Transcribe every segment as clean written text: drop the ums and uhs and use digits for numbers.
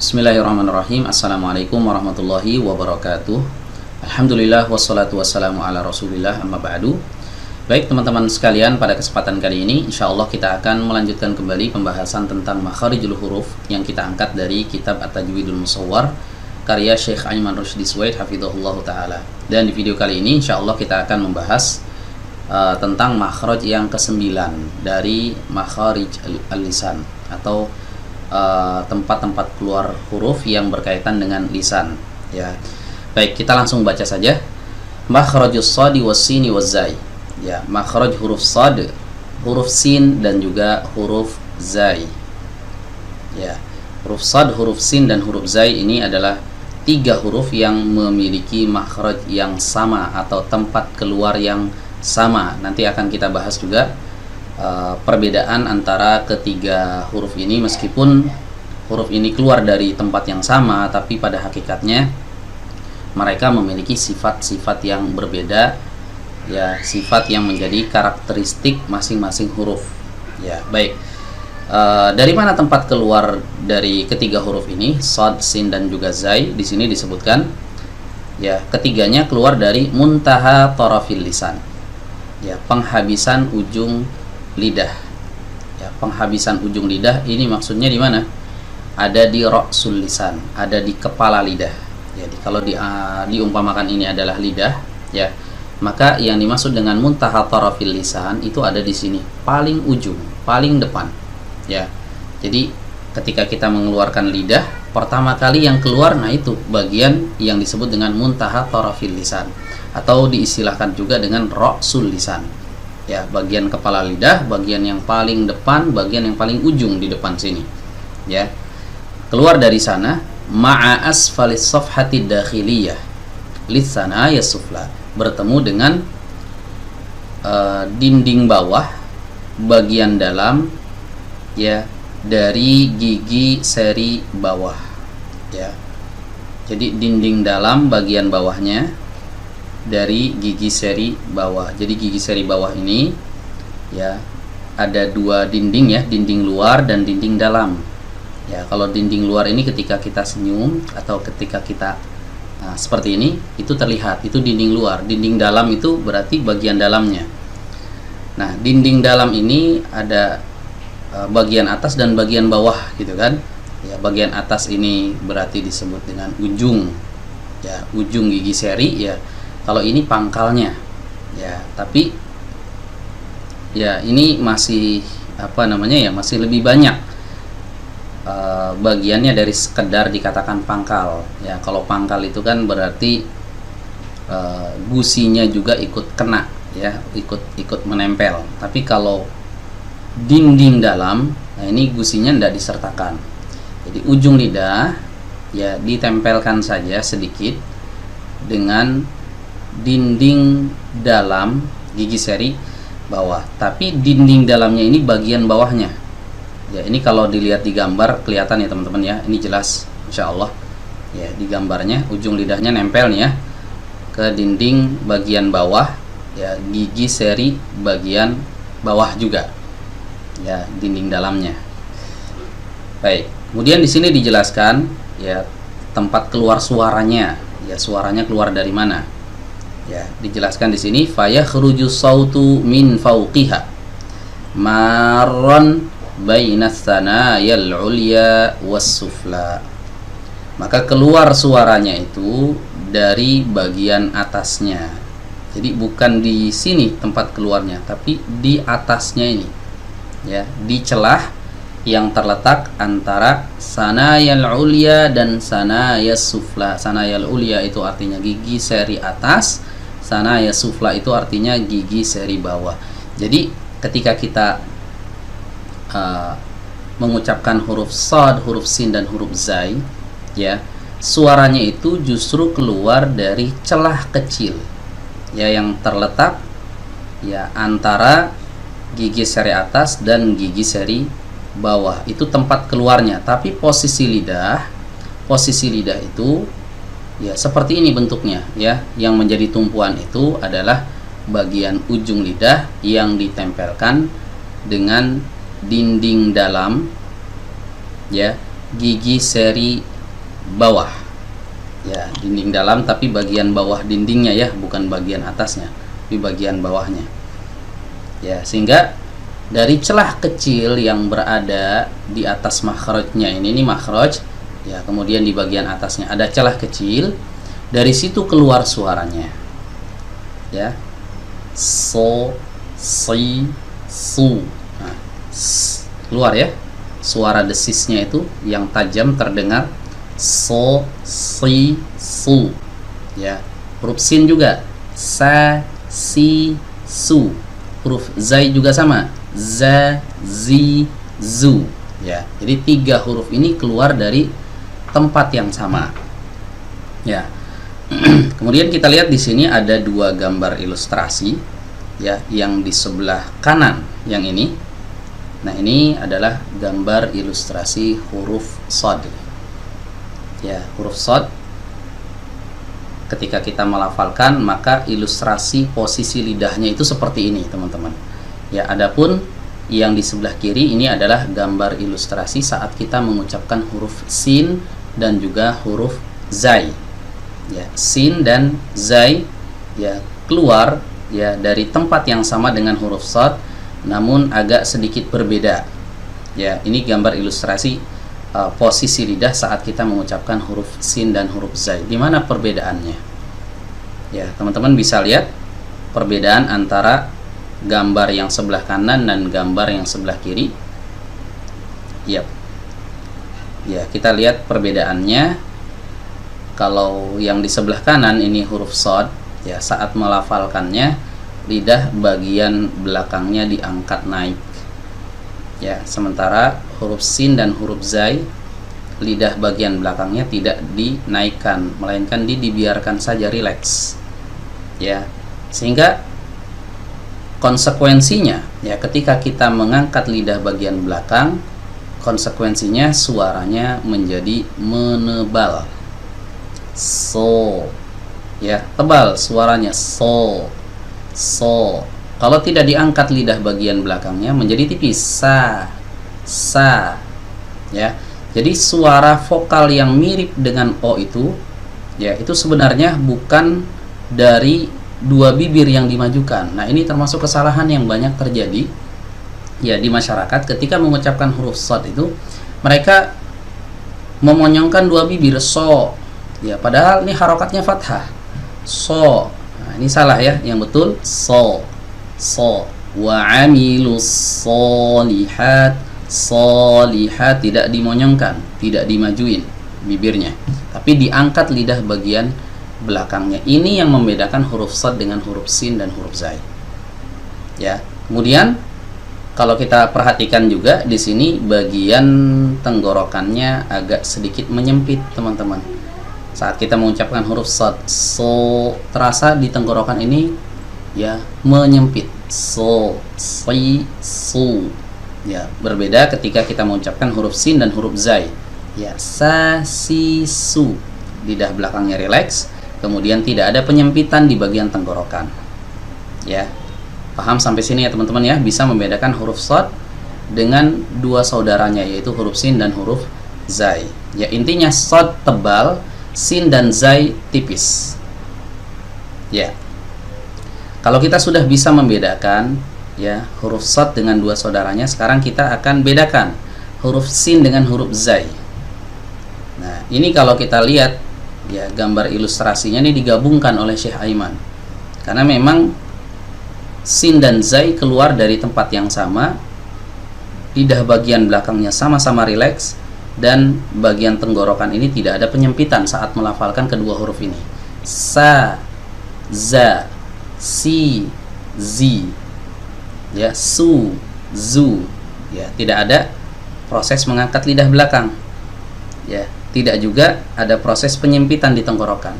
Bismillahirrahmanirrahim. Assalamualaikum warahmatullahi wabarakatuh. Alhamdulillah wassalatu wassalamu ala rasulillah, amma ba'du. Baik teman-teman sekalian, pada kesempatan kali ini insyaallah kita akan melanjutkan kembali pembahasan tentang makharijul huruf yang kita angkat dari kitab At-Tajwidul Musawwar karya Syekh Ayman Rushdi Suwaid hafizahullah ta'ala. Dan di video kali ini insyaallah kita akan membahas tentang makhraj yang ke-9 dari makharij al-lisan atau tempat-tempat keluar huruf yang berkaitan dengan lisan, ya. Baik, kita langsung baca saja. Makhrajus shadi was sini waz zai. Ya, makhraj huruf shad, huruf sin dan juga huruf zai. Ya, huruf shad, huruf sin dan huruf zai ini adalah tiga huruf yang memiliki makhraj yang sama atau tempat keluar yang sama. Nanti akan kita bahas juga perbedaan antara ketiga huruf ini, meskipun huruf ini keluar dari tempat yang sama, tapi pada hakikatnya mereka memiliki sifat-sifat yang berbeda, ya, sifat yang menjadi karakteristik masing-masing huruf. Ya, baik. Dari mana tempat keluar dari ketiga huruf ini, shad, sin dan juga zai? Di sini disebutkan, ya, ketiganya keluar dari muntaha tarafil lisan. Ya, penghabisan ujung lidah. Ya, penghabisan ujung lidah ini maksudnya di mana? Ada di ra'sul lisan, ada di kepala lidah. Jadi kalau diumpamakan ini adalah lidah, ya, maka yang dimaksud dengan muntaha tarafil lisan itu ada di sini, paling ujung, paling depan. Ya. Jadi ketika kita mengeluarkan lidah, pertama kali yang keluar, nah itu bagian yang disebut dengan muntaha tarafil lisan, atau diistilahkan juga dengan ra'sul lisan. Ya, bagian kepala lidah, bagian yang paling depan, bagian yang paling ujung di depan sini. Ya, keluar dari sana, ma'a asfalis safhati dakhiliyah lisana yasufla, bertemu dengan dinding bawah bagian dalam, ya, dari gigi seri bawah. Ya, jadi dinding dalam bagian bawahnya dari gigi seri bawah. Jadi gigi seri bawah ini, ya, ada dua dinding, ya, dinding luar dan dinding dalam. Ya, kalau dinding luar ini ketika kita senyum atau ketika kita seperti ini, itu terlihat, itu dinding luar. Dinding dalam itu berarti bagian dalamnya. Nah, dinding dalam ini ada bagian atas dan bagian bawah, gitu kan? Ya, bagian atas ini berarti disebut dengan ujung, ya, ujung gigi seri, ya. Kalau ini pangkalnya, ya, tapi ya ini masih apa namanya, ya, masih lebih banyak bagiannya dari sekedar dikatakan pangkal. Ya, kalau pangkal itu kan berarti gusinya juga ikut kena, ya, ikut menempel. Tapi kalau dinding dalam, nah ini gusinya tidak disertakan. Jadi ujung lidah, ya, ditempelkan saja sedikit dengan dinding dalam gigi seri bawah, tapi dinding dalamnya ini bagian bawahnya. Ya, ini kalau dilihat di gambar kelihatan, ya teman-teman, ya, ini jelas insya Allah. Ya, di gambarnya ujung lidahnya nempel nih, ya, ke dinding bagian bawah, ya, gigi seri bagian bawah juga, ya, dinding dalamnya. Baik, kemudian di sini dijelaskan, ya, tempat keluar suaranya, ya, suaranya keluar dari mana? Ya, dijelaskan di sini, fayakhruju sautu min fawqiha marran bainas sanayal ulya was sufla. Maka keluar suaranya itu dari bagian atasnya. Jadi bukan di sini tempat keluarnya, tapi di atasnya ini, ya, di celah yang terletak antara sanayal ulya dan sanayas sufla. Sanayal ulya itu artinya gigi seri atas, sanayas sufla itu artinya gigi seri bawah. Jadi ketika kita mengucapkan huruf shad, huruf sin dan huruf zai, ya, suaranya itu justru keluar dari celah kecil, ya, yang terletak, ya, antara gigi seri atas dan gigi seri bawah. Itu tempat keluarnya. Tapi posisi lidah itu, ya, seperti ini bentuknya, ya. Yang menjadi tumpuan itu adalah bagian ujung lidah yang ditempelkan dengan dinding dalam, ya, gigi seri bawah. Ya, dinding dalam tapi bagian bawah dindingnya ya, bukan bagian atasnya, tapi bagian bawahnya. Ya, sehingga dari celah kecil yang berada di atas makhrajnya ini makhraj, ya, kemudian di bagian atasnya ada celah kecil, dari situ keluar suaranya. Ya. So, si, su. Nah, keluar ya. Suara desisnya itu yang tajam terdengar. So, si, su. Ya. Huruf sin juga. Sa, si, su. Huruf zai juga sama. Za, zi, zu. Ya. Jadi 3 huruf ini keluar dari tempat yang sama. Ya. Kemudian kita lihat di sini ada 2 gambar ilustrasi ya, yang di sebelah kanan yang ini. Nah, ini adalah gambar ilustrasi huruf shad. Ya, huruf shad ketika kita melafalkan maka ilustrasi posisi lidahnya itu seperti ini, teman-teman. Ya, adapun yang di sebelah kiri ini adalah gambar ilustrasi saat kita mengucapkan huruf sin dan juga huruf zai. Ya, sin dan zai ya keluar ya dari tempat yang sama dengan huruf shad, namun agak sedikit berbeda. Ya, ini gambar ilustrasi posisi lidah saat kita mengucapkan huruf sin dan huruf zai. Di mana perbedaannya? Ya, teman-teman bisa lihat perbedaan antara gambar yang sebelah kanan dan gambar yang sebelah kiri. Yap. Ya, kita lihat perbedaannya. Kalau yang di sebelah kanan ini huruf shad, ya, saat melafalkannya lidah bagian belakangnya diangkat naik. Ya, sementara huruf sin dan huruf zai lidah bagian belakangnya tidak dinaikkan, melainkan dibiarkan saja rileks. Ya, sehingga konsekuensinya ya ketika kita mengangkat lidah bagian belakang, konsekuensinya suaranya menjadi menebal. So, ya, tebal suaranya. So. Kalau tidak diangkat lidah bagian belakangnya menjadi tipis. Sa. Ya, jadi suara vokal yang mirip dengan o itu, ya, itu sebenarnya bukan dari 2 bibir yang dimajukan. Nah, ini termasuk kesalahan yang banyak terjadi ya di masyarakat ketika mengucapkan huruf shad itu. Mereka memonyongkan 2 bibir, so. Ya, padahal ini harokatnya fathah. So. Nah, ini salah ya. Yang betul so. Wa amilus solihat. Solihat tidak dimonyongkan, tidak dimajuin bibirnya, tapi diangkat lidah bagian belakangnya. Ini yang membedakan huruf shad dengan huruf sin dan huruf zai. Ya. Kemudian kalau kita perhatikan juga di sini bagian tenggorokannya agak sedikit menyempit, teman-teman. Saat kita mengucapkan huruf shad, so, terasa di tenggorokan ini ya menyempit. So, si, su. Ya, berbeda ketika kita mengucapkan huruf sin dan huruf zai. Ya, sa, si, su. Lidah belakangnya rileks, kemudian tidak ada penyempitan di bagian tenggorokan. Ya. Paham sampai sini ya, teman-teman ya? Bisa membedakan huruf shad dengan 2 saudaranya, yaitu huruf sin dan huruf zai. Ya, intinya shad tebal, sin dan zai tipis. Ya. Kalau kita sudah bisa membedakan ya huruf shad dengan 2 saudaranya, sekarang kita akan bedakan huruf sin dengan huruf zai. Nah, ini kalau kita lihat ya gambar ilustrasinya ini digabungkan oleh Syekh Aiman. Karena memang sin dan zai keluar dari tempat yang sama, lidah bagian belakangnya sama-sama rileks, dan bagian tenggorokan ini tidak ada penyempitan saat melafalkan kedua huruf ini. Sa, za, si, zi, ya, su, zu, ya, tidak ada proses mengangkat lidah belakang, ya, tidak juga ada proses penyempitan di tenggorokan.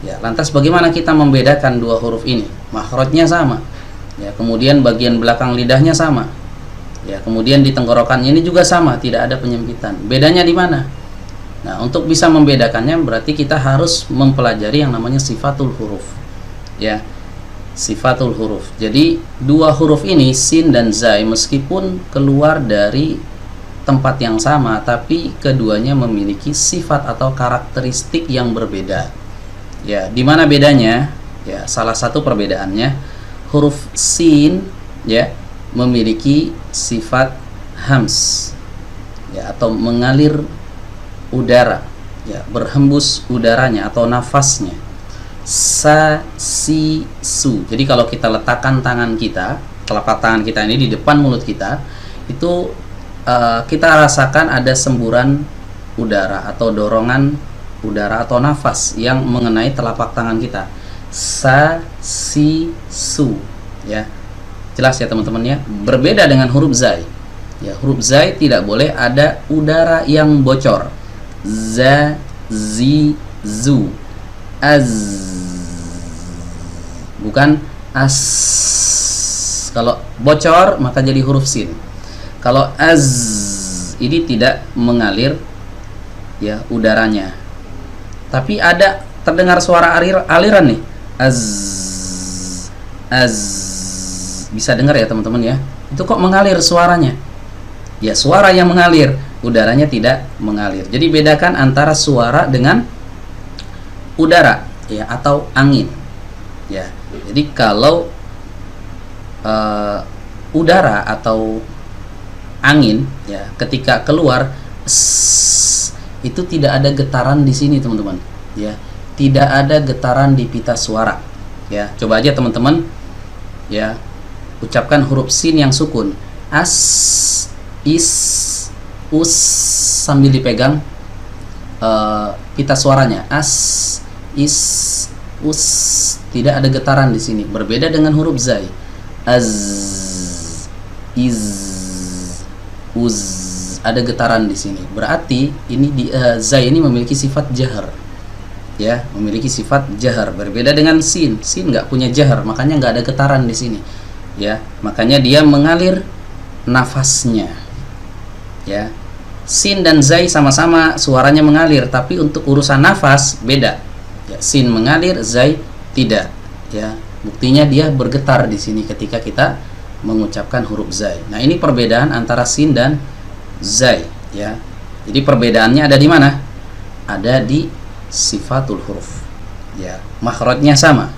Ya, lantas bagaimana kita membedakan 2 huruf ini? Makhrajnya sama, ya, kemudian bagian belakang lidahnya sama. Ya, kemudian di tenggorokannya ini juga sama, tidak ada penyempitan. Bedanya di mana? Nah, untuk bisa membedakannya berarti kita harus mempelajari yang namanya sifatul huruf. Ya, sifatul huruf. Jadi 2 huruf ini sin dan zai meskipun keluar dari tempat yang sama, tapi keduanya memiliki sifat atau karakteristik yang berbeda. Ya, di mana bedanya? Ya, salah satu perbedaannya, huruf sin ya memiliki sifat hams, ya, atau mengalir udara, ya, berhembus udaranya atau nafasnya. Sa, si, su. Jadi kalau kita letakkan tangan kita, telapak tangan kita ini di depan mulut kita, itu kita rasakan ada semburan udara atau dorongan udara atau nafas yang mengenai telapak tangan kita. Sa, si, su, ya. Jelas ya teman-teman ya. Berbeda dengan huruf zai. Ya, huruf zai tidak boleh ada udara yang bocor. Za, zi, zu. Az. Bukan as. Kalau bocor maka jadi huruf sin. Kalau az ini tidak mengalir ya udaranya. Tapi ada terdengar suara aliran nih. Az. Az. Bisa dengar ya teman-teman ya. Itu kok mengalir suaranya? Ya, suara yang mengalir, udaranya tidak mengalir. Jadi bedakan antara suara dengan udara ya atau angin. Ya. Jadi kalau udara atau angin ya ketika keluar itu tidak ada getaran di sini teman-teman ya, tidak ada getaran di pita suara ya. Coba aja teman-teman ya ucapkan huruf sin yang sukun, as, is, us, sambil dipegang pita suaranya, as, is, us, tidak ada getaran di sini. Berbeda dengan huruf zai, az, iz, uz, ada getaran di sini. Berarti ini zai ini memiliki sifat jahar, ya, memiliki sifat jahar. Berbeda dengan sin, sin nggak punya jahar, makanya nggak ada getaran di sini, ya. Makanya dia mengalir nafasnya, ya. Sin dan zai sama-sama suaranya mengalir, tapi untuk urusan nafas beda. Ya, sin mengalir, zai tidak, ya. Buktinya dia bergetar di sini ketika kita mengucapkan huruf zai. Nah, ini perbedaan antara sin dan zai, ya. Jadi perbedaannya ada di mana? Ada di sifatul huruf. Ya, makhrajnya sama.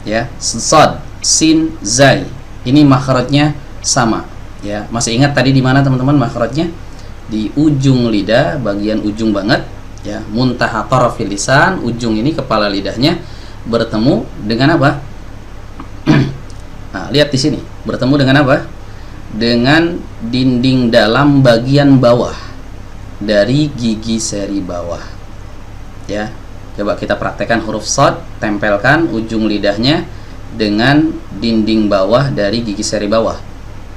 Ya, shad, sin, zai. Ini makhrajnya sama, ya. Masih ingat tadi di mana teman-teman makhrajnya? Di ujung lidah, bagian ujung banget, ya. Muntaha tarafil lisan, ujung ini kepala lidahnya bertemu dengan apa? Nah, lihat di sini. Bertemu dengan apa? Dengan dinding dalam bagian bawah dari gigi seri bawah. Ya. Coba kita praktekkan huruf shad, tempelkan ujung lidahnya dengan dinding bawah dari gigi seri bawah.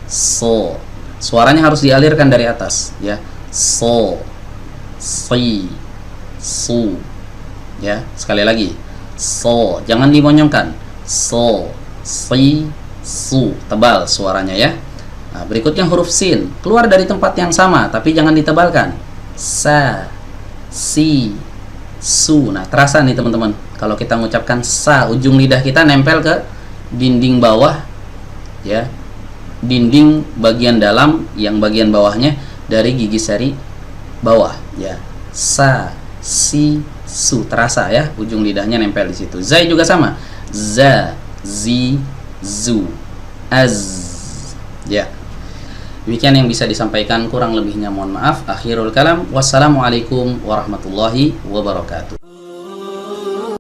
So. Suaranya harus dialirkan dari atas, ya. So, si, su. Ya, sekali lagi. So, jangan dimonyongkan. So, si, su. Tebal suaranya ya. Nah, berikutnya huruf sin. Keluar dari tempat yang sama, tapi jangan ditebalkan. Sa, si, su. Nah, terasa nih teman-teman. Kalau kita mengucapkan sa, ujung lidah kita nempel ke dinding bawah, ya. Dinding bagian dalam yang bagian bawahnya dari gigi seri bawah, ya. Sa, si, su, terasa ya ujung lidahnya nempel di situ. Zai juga sama. Za, zi, zu, az. Ya. Demikian yang bisa disampaikan, kurang lebihnya mohon maaf. Akhirul kalam. Wassalamualaikum warahmatullahi wabarakatuh.